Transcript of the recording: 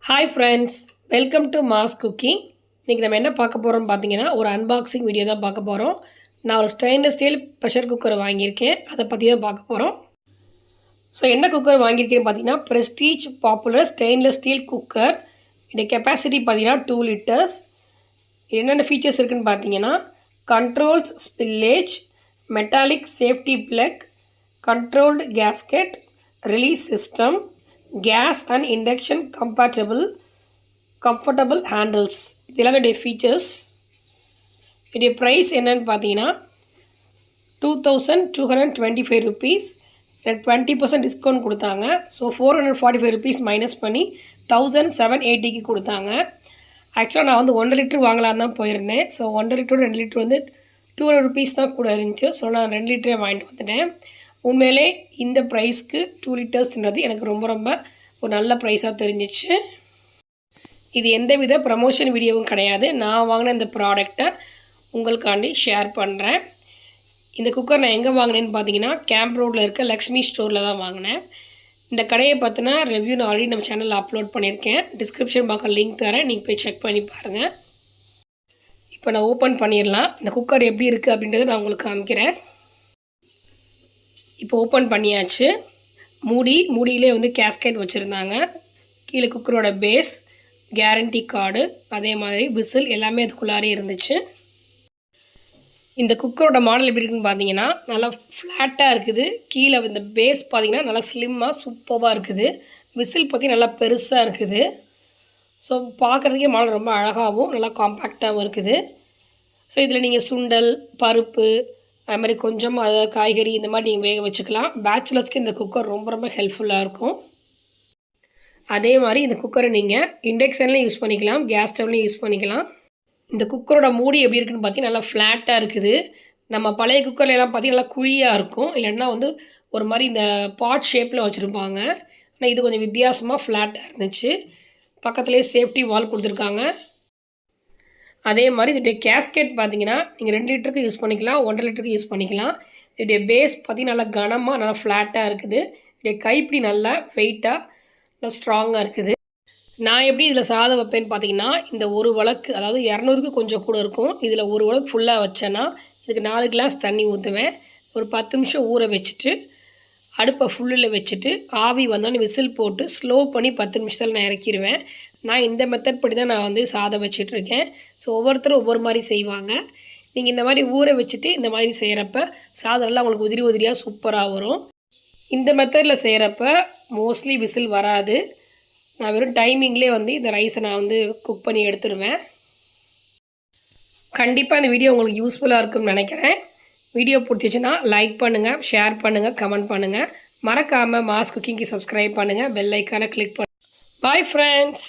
Hi friends, welcome to mass cooking. இன்றைக்கி நம்ம என்ன பார்க்க போகிறோம்னு பார்த்தீங்கன்னா, ஒரு அன்பாக்சிங் வீடியோ தான் பார்க்க போகிறோம். நான் ஒரு ஸ்டெயின்லெஸ் ஸ்டீல் ப்ரெஷர் குக்கர் வாங்கியிருக்கேன். அதை பற்றி தான் பார்க்க போகிறோம். ஸோ என்ன குக்கர் வாங்கியிருக்கேன்னு பார்த்தீங்கன்னா, prestige popular stainless steel cooker. இதோட கெப்பாசிட்டி பார்த்தீங்கன்னா 2 லிட்டர்ஸ். என்னென்ன ஃபீச்சர்ஸ் இருக்குதுன்னு பார்த்தீங்கன்னா, controls spillage, metallic safety plug, controlled gasket, release system, gas and induction compatible, comfortable handles. இதெல்லாம் இதோடைய ஃபீச்சர்ஸ். இதோடைய ப்ரைஸ் என்னன்னு பார்த்தீங்கன்னா 2225 rupees. எனக்கு 20% டிஸ்கவுண்ட் கொடுத்தாங்க. ஸோ 445 rupees மைனஸ் பண்ணி 1780க்கு கொடுத்தாங்க. ஆக்சுவலாக நான் வந்து 1.5 லிட்டர் வாங்கலான்னு தான் போயிருந்தேன். ஸோ 1.5 லிட்டர் 2 லிட்டர் வந்து 200 rupees தான் கூட இருந்துச்சு. ஸோ நான் 2 லிட்டரே வாங்கிட்டு வந்துட்டேன். உண்மையிலே இந்த ப்ரைஸ்க்கு 2 லிட்டர்ஸ்ன்றது எனக்கு ரொம்ப ஒரு நல்ல ப்ரைஸாக தெரிஞ்சிச்சு. இது எந்தவித ப்ரமோஷன் வீடியோவும் கிடையாது. நான் வாங்கின இந்த ப்ராடக்டை உங்களுக்காண்டி ஷேர் பண்ணுறேன். இந்த குக்கர் நான் எங்கே வாங்கினேன்னு பார்த்தீங்கன்னா, கேம்ப் ரோடில் இருக்க லக்ஷ்மி ஸ்டோரில் தான் வாங்கினேன். இந்த கடையை பார்த்தினா ரிவ்யூ நான் ஆல்ரெடி நம்ம சேனலில் அப்லோட் பண்ணியிருக்கேன். டிஸ்கிரிப்ஷன் பாக்ஸில் லிங்க் தரேன், நீங்கள் போய் செக் பண்ணி பாருங்கள். இப்போ நான் ஓப்பன் பண்ணிடலாம். இந்த குக்கர் எப்படி இருக்குது அப்படின்றத நான் உங்களுக்கு காமிக்கிறேன். இப்போ ஓப்பன் பண்ணியாச்சு. மூடியிலே வந்து கேஸ்கெட் வச்சுருந்தாங்க. கீழே குக்கரோட பேஸ், கேரண்டி கார்டு, அதே மாதிரி விசில் எல்லாமே அதுக்குள்ளாரே இருந்துச்சு. இந்த குக்கரோட மாடல் எப்படி இருக்குன்னு பார்த்தீங்கன்னா, நல்லா ஃப்ளாட்டாக இருக்குது. கீழே இந்த பேஸ் பார்த்திங்கன்னா நல்லா ஸ்லிம்மாக சூப்பராக இருக்குது. விசில் பார்த்திங்கன்னா நல்லா பெருசாக இருக்குது. ஸோ பார்க்குறதுக்கே மாடல் ரொம்ப அழகாகவும் நல்லா காம்பேக்டாகவும் இருக்குது. ஸோ இதில் நீங்கள் சுண்டல், பருப்பு, அது மாதிரி கொஞ்சம் அதாவது காய்கறி இந்த மாதிரி நீங்கள் வேக வச்சுக்கலாம். பேச்சுலர்ஸ்க்கு இந்த குக்கர் ரொம்ப ஹெல்ப்ஃபுல்லாக இருக்கும். அதே மாதிரி இந்த குக்கரை நீங்கள் இண்டக்ஷன்லேயும் யூஸ் பண்ணிக்கலாம், கேஸ் ஸ்டவ்லேயும் யூஸ் பண்ணிக்கலாம். இந்த குக்கரோட மூடி எப்படி இருக்குதுன்னு பார்த்தீங்கன்னா நல்லா ஃப்ளாட்டாக இருக்குது. நம்ம பழைய குக்கர்லாம் பார்த்தீங்கன்னா நல்லா குழியாக இருக்கும், இல்லைன்னா வந்து ஒரு மாதிரி இந்த பாட் ஷேப்பில் வச்சுருப்பாங்க. ஆனால் இது கொஞ்சம் வித்தியாசமாக ஃப்ளாட்டாக இருந்துச்சு. பக்கத்துலேயே சேஃப்டி வால் கொடுத்துருக்காங்க. அதே மாதிரி இதோடைய கேஸ்கெட் பார்த்தீங்கன்னா நீங்கள் 2 லிட்டருக்கு யூஸ் பண்ணிக்கலாம், 1.5 லிட்டருக்கு யூஸ் பண்ணிக்கலாம். இதோடைய பேஸ் பார்த்திங்கன்னா நல்லா கனமாக நல்லா ஃப்ளாட்டாக இருக்குது. இதோடைய கைப்பிடி நல்லா வெயிட்டாக நல்லா ஸ்ட்ராங்காக இருக்குது. நான் எப்படி இதில் சாதம் வைப்பேன்னு பார்த்தீங்கன்னா, இந்த ஒரு வழக்கு அதாவது 200க்கு கொஞ்சம் கூட இருக்கும். இதில் ஒரு வழக்கு ஃபுல்லாக வச்சேன்னா இதுக்கு 4 கிளாஸ் தண்ணி ஊற்றுவேன். ஒரு 10 நிமிஷம் ஊற வச்சுட்டு அடுப்பை ஃபுல்லில் வச்சுட்டு ஆவி வந்தோன்னு விசில் போட்டு ஸ்லோ பண்ணி 10 நிமிஷத்தில் நான் இறக்கிடுவேன். நான் இந்த மெத்தட் படி தான் நான் வந்து சாதம் வச்சிட்ருக்கேன். ஸோ ஒவ்வொருத்தரும் ஒவ்வொரு மாதிரி செய்வாங்க. நீங்கள் இந்த மாதிரி ஊற வச்சுட்டு இந்த மாதிரி செய்கிறப்ப சாதம்லாம் உங்களுக்கு உதிரியாக சூப்பராக வரும். இந்த மெத்தடில் செய்கிறப்ப மோஸ்ட்லி விசில் வராது. நான் வெறும் டைமிங்லேயே வந்து இந்த ரைஸை நான் வந்து குக் பண்ணி எடுத்துடுவேன். கண்டிப்பாக இந்த வீடியோ உங்களுக்கு யூஸ்ஃபுல்லாக இருக்கும்னு நினைக்கிறேன். வீடியோ பிடிச்சிச்சின்னா லைக் பண்ணுங்கள், ஷேர் பண்ணுங்கள், கமெண்ட் பண்ணுங்கள். மறக்காமல் மாஸ் குக்கிங்க்கு சப்ஸ்கிரைப் பண்ணுங்கள், பெல் ஐக்கானை கிளிக் பண்ணுங்கள். Bye friends.